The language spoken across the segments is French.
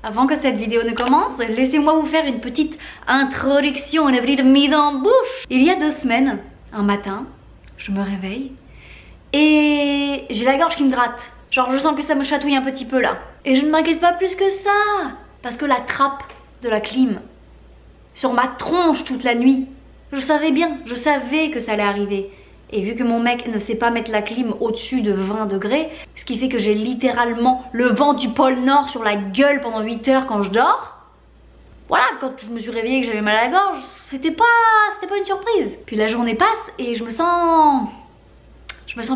Avant que cette vidéo ne commence, laissez-moi vous faire une petite introduction, une petite mise en bouche. Il y a 2 semaines, un matin, je me réveille et j'ai la gorge qui me gratte. Genre je sens que ça me chatouille un petit peu là. Et je ne m'inquiète pas plus que ça, parce que la trappe de la clim sur ma tronche toute la nuit, je savais bien, je savais que ça allait arriver. Et vu que mon mec ne sait pas mettre la clim au-dessus de 20 degrés, ce qui fait que j'ai littéralement le vent du pôle Nord sur la gueule pendant 8 heures quand je dors, voilà, quand je me suis réveillée et que j'avais mal à la gorge, c'était pas une surprise. Puis la journée passe et je me sens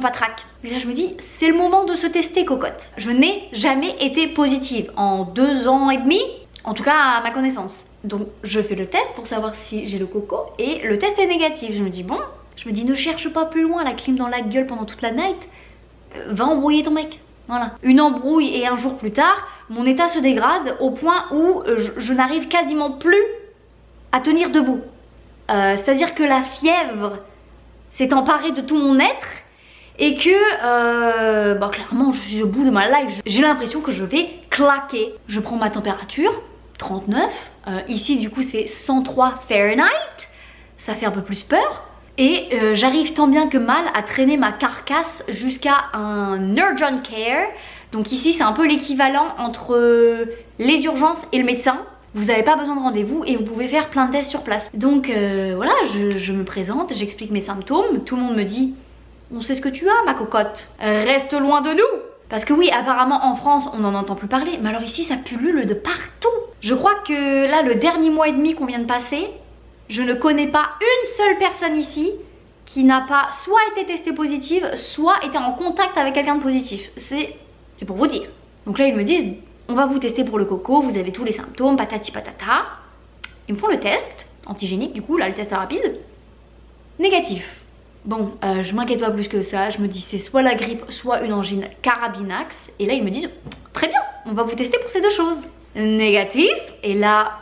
patraque. Et là je me dis, c'est le moment de se tester, cocotte. Je n'ai jamais été positive en 2 ans et demi, en tout cas à ma connaissance. Donc je fais le test pour savoir si j'ai le coco et le test est négatif. Je me dis bon, ne cherche pas plus loin, la clim dans la gueule pendant toute la night, va embrouiller ton mec. Voilà. Une embrouille et un jour plus tard, mon état se dégrade au point où je n'arrive quasiment plus à tenir debout. C'est-à-dire que la fièvre s'est emparée de tout mon être et que clairement je suis au bout de ma life. J'ai l'impression que je vais claquer. Je prends ma température, 39. Ici du coup c'est 103 Fahrenheit. Ça fait un peu plus peur. Et j'arrive tant bien que mal à traîner ma carcasse jusqu'à un urgent care. Donc ici c'est un peu l'équivalent entre les urgences et le médecin. Vous n'avez pas besoin de rendez-vous et vous pouvez faire plein de tests sur place. Donc voilà, je me présente, j'explique mes symptômes. Tout le monde me dit, on sait ce que tu as ma cocotte, reste loin de nous. Parce que oui, apparemment en France on n'en entend plus parler, mais alors ici ça pullule de partout. Je crois que là le dernier mois et demi qu'on vient de passer, je ne connais pas une seule personne ici qui n'a pas soit été testée positive, soit été en contact avec quelqu'un de positif. C'est pour vous dire. Donc là ils me disent, on va vous tester pour le coco, vous avez tous les symptômes, patati patata. Ils me font le test, antigénique du coup, là le test rapide. Négatif. Bon, je m'inquiète pas plus que ça, je me dis c'est soit la grippe, soit une angine carabinax. Et là ils me disent, très bien, on va vous tester pour ces 2 choses. Négatif, et là...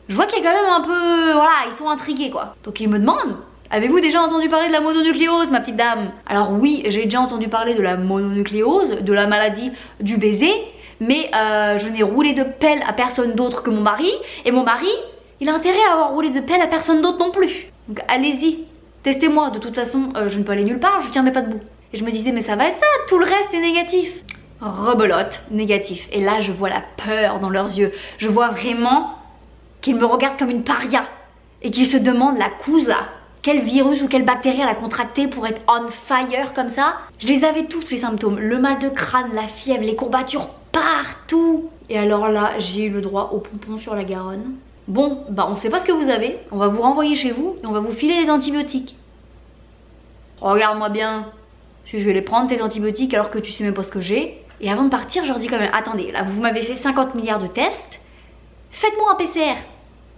je vois qu'il y a quand même un peu... voilà, ils sont intrigués quoi. Donc ils me demandent, avez-vous déjà entendu parler de la mononucléose ma petite dame? Alors oui, j'ai déjà entendu parler de la mononucléose, de la maladie du baiser. Mais je n'ai roulé de pelle à personne d'autre que mon mari. Et mon mari, il a intérêt à avoir roulé de pelle à personne d'autre non plus. Donc allez-y, testez-moi. De toute façon, je ne peux aller nulle part, je tiens mes pas debout. Et je me disais, mais ça va être ça, tout le reste est négatif. Rebelote, négatif. Et là, je vois la peur dans leurs yeux. Je vois vraiment... qu'ils me regardent comme une paria et qu'ils se demandent la cousa, quel virus ou quelle bactérie elle a contracté pour être on fire comme ça. Je les avais tous les symptômes, le mal de crâne, la fièvre, les courbatures partout. Et alors là j'ai eu le droit au pompon sur la Garonne. Bon bah on sait pas ce que vous avez, on va vous renvoyer chez vous et on va vous filer des antibiotiques. Regarde-moi bien, si je vais les prendre tes antibiotiques alors que tu sais même pas ce que j'ai. Et avant de partir je leur dis quand même, attendez là vous m'avez fait 50 milliards de tests, faites-moi un PCR.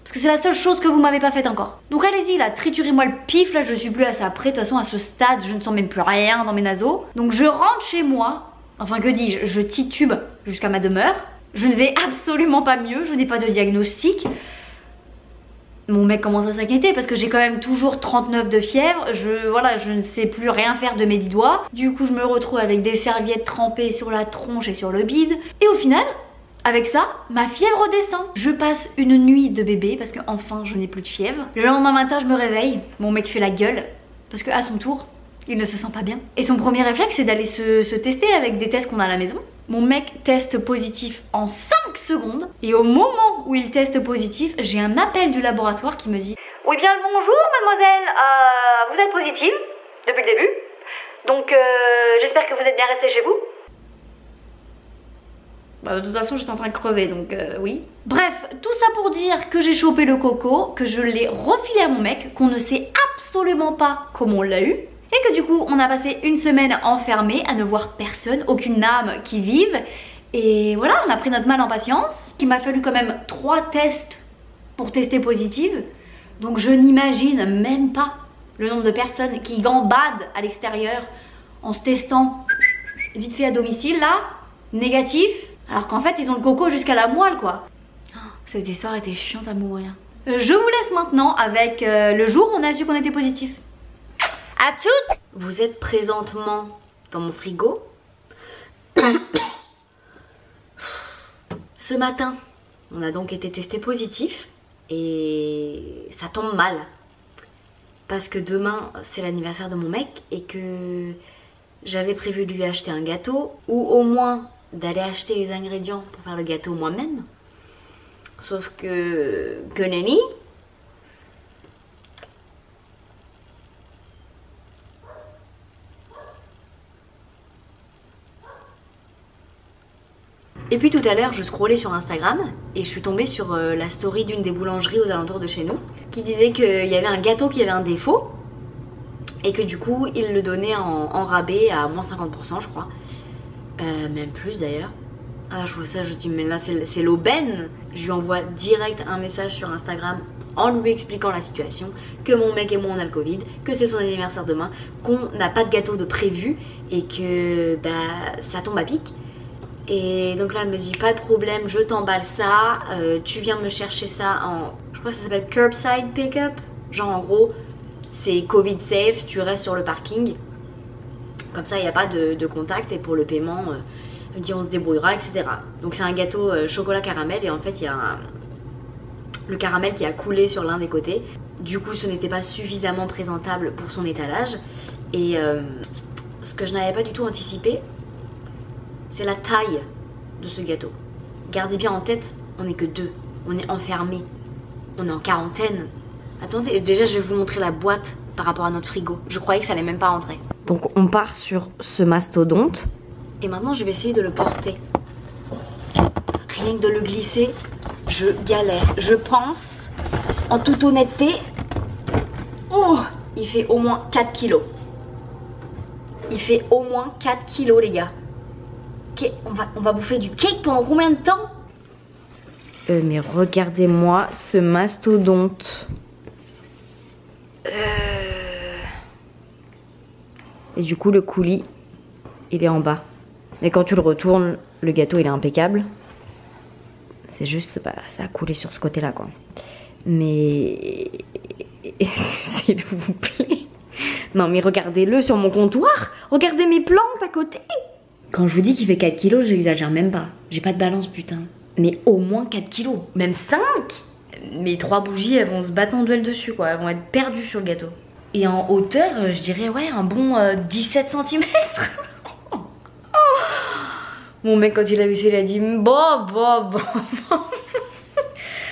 Parce que c'est la seule chose que vous m'avez pas faite encore. Donc allez-y là, triturez-moi le pif, là je suis plus à ça près. De toute façon à ce stade je ne sens même plus rien dans mes naseaux. Donc je rentre chez moi, enfin que dis-je, je titube jusqu'à ma demeure. Je ne vais absolument pas mieux, je n'ai pas de diagnostic. Mon mec commence à s'inquiéter parce que j'ai quand même toujours 39 de fièvre. Je ne sais plus rien faire de mes 10 doigts. Du coup je me retrouve avec des serviettes trempées sur la tronche et sur le bide. Et au final... avec ça, ma fièvre redescend. Je passe une nuit de bébé parce que enfin je n'ai plus de fièvre. Le lendemain matin je me réveille, mon mec fait la gueule parce qu'à son tour, il ne se sent pas bien. Et son premier réflexe c'est d'aller se tester avec des tests qu'on a à la maison. Mon mec teste positif en 5 secondes et au moment où il teste positif, j'ai un appel du laboratoire qui me dit: oui bien le bonjour mademoiselle, vous êtes positive depuis le début, donc j'espère que vous êtes bien restée chez vous. Bah, de toute façon j'étais en train de crever donc oui. Bref, tout ça pour dire que j'ai chopé le coco, que je l'ai refilé à mon mec, qu'on ne sait absolument pas comment on l'a eu. Et que du coup on a passé une semaine enfermée à ne voir personne, aucune âme qui vive. Et voilà, on a pris notre mal en patience. Il m'a fallu quand même 3 tests pour tester positive. Donc je n'imagine même pas le nombre de personnes qui gambadent à l'extérieur en se testant vite fait à domicile là, négatif. Alors qu'en fait ils ont le coco jusqu'à la moelle quoi. Cette histoire était chiante à mourir. Je vous laisse maintenant avec le jour où on a su qu'on était positif. à toutes. Vous êtes présentement dans mon frigo. Ce matin, on a donc été testé positif et ça tombe mal. Parce que demain, c'est l'anniversaire de mon mec et que j'avais prévu de lui acheter un gâteau ou au moins d'aller acheter les ingrédients pour faire le gâteau moi-même. Sauf que nenni. Et puis tout à l'heure, je scrollais sur Instagram et je suis tombée sur la story d'une des boulangeries aux alentours de chez nous qui disait qu'il y avait un gâteau qui avait un défaut et que du coup, il le donnait en rabais à moins 50%, je crois. Même plus d'ailleurs. Alors je vois ça, je dis mais là c'est l'aubaine. Je lui envoie direct un message sur Instagram en lui expliquant la situation, que mon mec et moi on a le Covid, que c'est son anniversaire demain, qu'on n'a pas de gâteau de prévu et que bah ça tombe à pic. Et donc là elle me dit pas de problème, je t'emballe ça, tu viens me chercher ça en, je crois que ça s'appelle curbside pickup. Genre en gros c'est Covid safe, tu restes sur le parking. Comme ça il n'y a pas de contact et pour le paiement elle me dit on se débrouillera, etc. Donc c'est un gâteau chocolat caramel et en fait il y a le caramel qui a coulé sur l'un des côtés. Du coup ce n'était pas suffisamment présentable pour son étalage. Et ce que je n'avais pas du tout anticipé, c'est la taille de ce gâteau. Gardez bien en tête, on n'est que deux, on est enfermés, on est en quarantaine. Attendez, déjà je vais vous montrer la boîte par rapport à notre frigo. Je croyais que ça allait même pas rentrer. Donc on part sur ce mastodonte. Et maintenant je vais essayer de le porter. Rien que de le glisser, je galère. Je pense, en toute honnêteté, oh, il fait au moins 4 kilos. Il fait au moins 4 kilos les gars. On va bouffer du cake pendant combien de temps? Mais regardez-moi ce mastodonte. Et du coup le coulis, il est en bas. Mais quand tu le retournes, le gâteau il est impeccable. C'est juste, bah, ça a coulé sur ce côté-là quoi. Mais s'il vous plaît. Non mais regardez-le sur mon comptoir. Regardez mes plantes à côté. Quand je vous dis qu'il fait 4 kilos, j'exagère même pas. J'ai pas de balance putain. Mais au moins 4 kilos. Même 5. Mes 3 bougies elles vont se battre en duel dessus quoi. Elles vont être perdues sur le gâteau. Et en hauteur, je dirais ouais un bon 17 cm. Mon mec quand il a vu ça il a dit bon.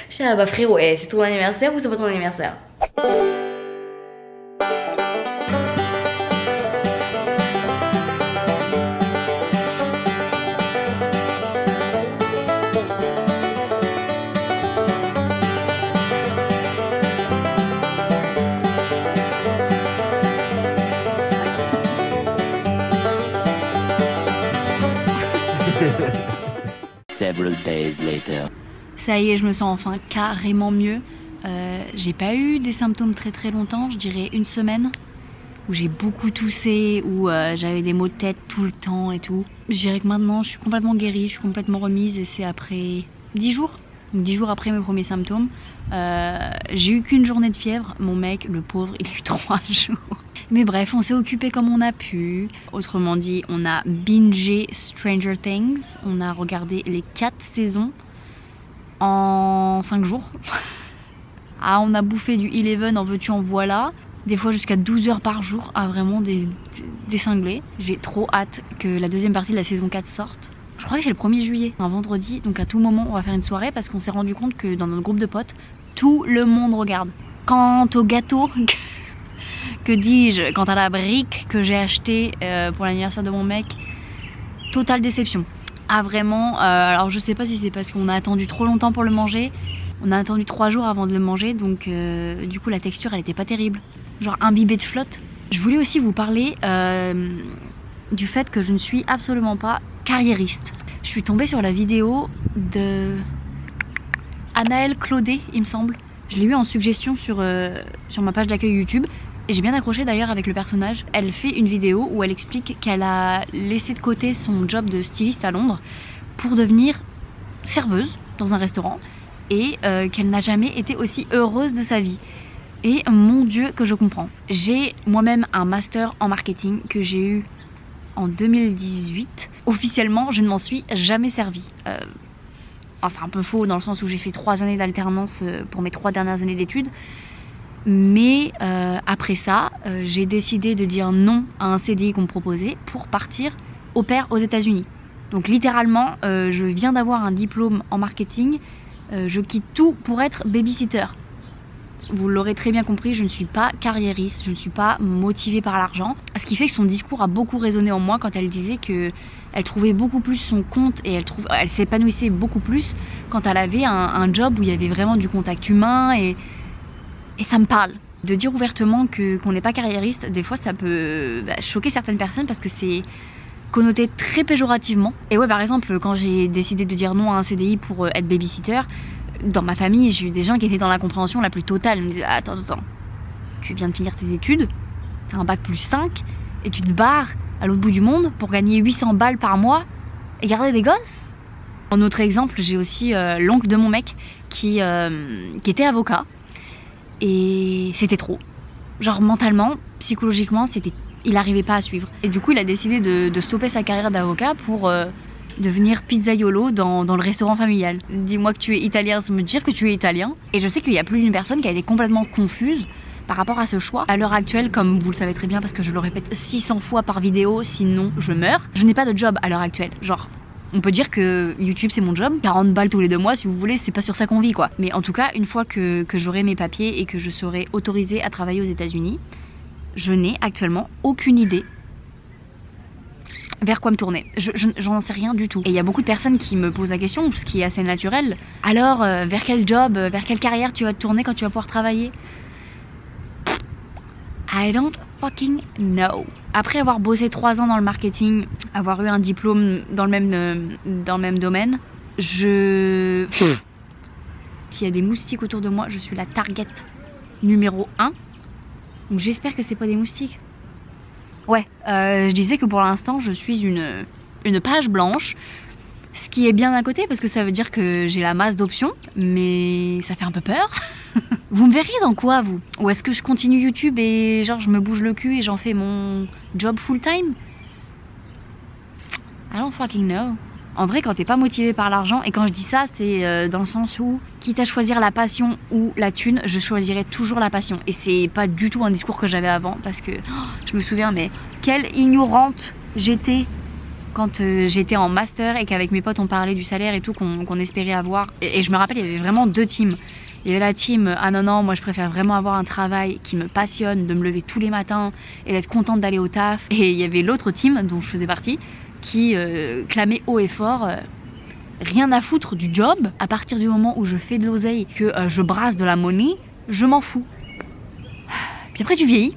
Je dis ah bah frérot, c'est ton anniversaire ou c'est pas ton anniversaire? Several days later. Ça y est, je me sens enfin carrément mieux. J'ai pas eu des symptômes très longtemps, je dirais une semaine, où j'ai beaucoup toussé, où j'avais des maux de tête tout le temps et tout. Je dirais que maintenant je suis complètement guérie, je suis complètement remise et c'est après 10 jours. Donc 10 jours après mes premiers symptômes. J'ai eu qu'une journée de fièvre, mon mec, le pauvre, il a eu 3 jours. Mais bref, on s'est occupé comme on a pu. Autrement dit, on a bingé Stranger Things. On a regardé les 4 saisons en 5 jours. Ah, on a bouffé du Eleven, en veux-tu en voilà. Des fois jusqu'à 12 heures par jour. Ah, vraiment des cinglés. J'ai trop hâte que la deuxième partie de la saison 4 sorte. Je crois que c'est le 1er juillet, un vendredi. Donc à tout moment, on va faire une soirée parce qu'on s'est rendu compte que dans notre groupe de potes, tout le monde regarde. Quant au gâteau... Que dis-je, quant à la brique que j'ai achetée pour l'anniversaire de mon mec, totale déception. Ah vraiment, alors je sais pas si c'est parce qu'on a attendu trop longtemps pour le manger. On a attendu 3 jours avant de le manger, donc du coup la texture elle était pas terrible. Genre imbibée de flotte. Je voulais aussi vous parler du fait que je ne suis absolument pas carriériste. Je suis tombée sur la vidéo de Anaëlle Claudet, il me semble. Je l'ai eu en suggestion sur ma page d'accueil YouTube. Et j'ai bien accroché d'ailleurs avec le personnage. Elle fait une vidéo où elle explique qu'elle a laissé de côté son job de styliste à Londres pour devenir serveuse dans un restaurant et qu'elle n'a jamais été aussi heureuse de sa vie. Et mon Dieu que je comprends. J'ai moi-même un master en marketing que j'ai eu en 2018. Officiellement, je ne m'en suis jamais servi. C'est un peu faux dans le sens où j'ai fait 3 années d'alternance pour mes 3 dernières années d'études. Mais après ça, j'ai décidé de dire non à un CDI qu'on me proposait pour partir au pair aux États-Unis. Donc littéralement, je viens d'avoir un diplôme en marketing. Je quitte tout pour être babysitter. Vous l'aurez très bien compris, je ne suis pas carriériste, je ne suis pas motivée par l'argent. Ce qui fait que son discours a beaucoup résonné en moi quand elle disait qu'elle trouvait beaucoup plus son compte et elle s'épanouissait beaucoup plus quand elle avait un job où il y avait vraiment du contact humain et ça me parle. De dire ouvertement qu'on n'est pas carriériste, des fois ça peut choquer certaines personnes parce que c'est connoté très péjorativement. Et ouais, par exemple, quand j'ai décidé de dire non à un CDI pour être babysitter, dans ma famille, j'ai eu des gens qui étaient dans la compréhension la plus totale. Ils me disaient attends, tu viens de finir tes études, t'as un bac plus 5 et tu te barres à l'autre bout du monde pour gagner 800 balles par mois et garder des gosses. En autre exemple, j'ai aussi l'oncle de mon mec qui était avocat et c'était trop. Genre mentalement, psychologiquement, il n'arrivait pas à suivre. Et du coup, il a décidé de stopper sa carrière d'avocat pour devenir pizzaiolo dans le restaurant familial. Dis-moi que tu es italien sans me dire que tu es italien. Et je sais qu'il y a plus d'une personne qui a été complètement confuse par rapport à ce choix. À l'heure actuelle, comme vous le savez très bien parce que je le répète 600 fois par vidéo, sinon je meurs, je n'ai pas de job à l'heure actuelle. Genre, on peut dire que YouTube c'est mon job, 40 balles tous les 2 mois si vous voulez, c'est pas sur ça qu'on vit quoi. Mais en tout cas, une fois que j'aurai mes papiers et que je serai autorisée à travailler aux États-Unis, je n'ai actuellement aucune idée vers quoi me tourner. J'en sais rien du tout. Et il y a beaucoup de personnes qui me posent la question, ce qui est assez naturel. Alors, vers quel job, vers quelle carrière tu vas te tourner quand tu vas pouvoir travailler? I don't fucking know. Après avoir bossé 3 ans dans le marketing, avoir eu un diplôme dans le même domaine, S'il y a des moustiques autour de moi, je suis la target numéro 1. Donc j'espère que c'est pas des moustiques. Ouais, je disais que pour l'instant je suis une page blanche, ce qui est bien d'un côté parce que ça veut dire que j'ai la masse d'options, mais ça fait un peu peur. Vous me verriez dans quoi vous? Ou est-ce que je continue YouTube et genre je me bouge le cul et j'en fais mon job full time? I don't fucking know. En vrai, quand t'es pas motivé par l'argent, et quand je dis ça, c'est dans le sens où, quitte à choisir la passion ou la thune, je choisirais toujours la passion. Et c'est pas du tout un discours que j'avais avant, parce que je me souviens, mais quelle ignorante j'étais quand j'étais en master et qu'avec mes potes on parlait du salaire et tout qu'on espérait avoir. Et je me rappelle, il y avait vraiment 2 teams. Il y avait la team ah non, moi je préfère vraiment avoir un travail qui me passionne, de me lever tous les matins et d'être contente d'aller au taf. Et il y avait l'autre team dont je faisais partie, qui clamait haut et fort rien à foutre du job, à partir du moment où je fais de l'oseille, que je brasse de la monnaie, je m'en fous. Puis après tu vieillis.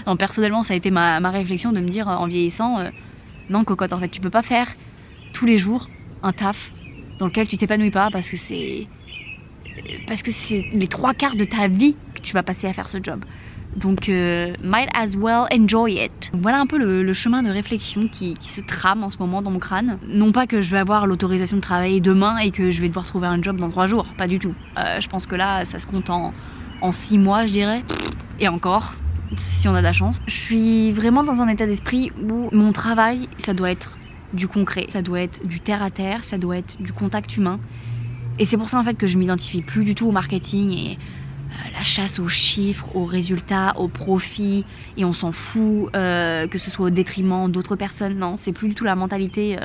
Non, personnellement ça a été ma réflexion de me dire en vieillissant, non cocotte, en fait tu peux pas faire tous les jours un taf dans lequel tu t'épanouis pas parce que c'est les 3/4 de ta vie que tu vas passer à faire ce job. Donc might as well enjoy it. Voilà un peu le chemin de réflexion qui se trame en ce moment dans mon crâne. Non pas que je vais avoir l'autorisation de travailler demain et que je vais devoir trouver un job dans 3 jours, pas du tout. Je pense que là ça se compte en 6 mois je dirais. Et encore, si on a de la chance. Je suis vraiment dans un état d'esprit où mon travail ça doit être du concret, ça doit être du terre à terre, ça doit être du contact humain. Et c'est pour ça en fait que je m'identifie plus du tout au marketing et la chasse aux chiffres, aux résultats, aux profits, et on s'en fout que ce soit au détriment d'autres personnes. Non, c'est plus du tout la mentalité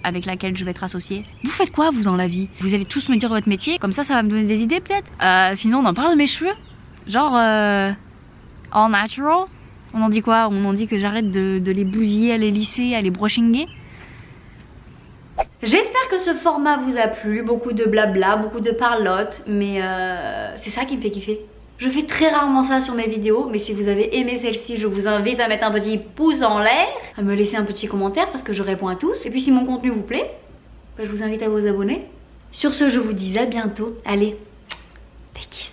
avec laquelle je vais être associée. Vous faites quoi vous dans la vie? Vous allez tous me dire votre métier, comme ça va me donner des idées peut-être. Sinon on en parle de mes cheveux, genre all natural. On en dit quoi? On en dit que j'arrête de les bousiller, à les lisser, à les brushinguer. J'espère que ce format vous a plu, beaucoup de blabla, beaucoup de parlotte, mais c'est ça qui me fait kiffer. Je fais très rarement ça sur mes vidéos, mais si vous avez aimé celle-ci, je vous invite à mettre un petit pouce en l'air, à me laisser un petit commentaire parce que je réponds à tous. Et puis si mon contenu vous plaît, je vous invite à vous abonner. Sur ce, je vous dis à bientôt. Allez, des kisses.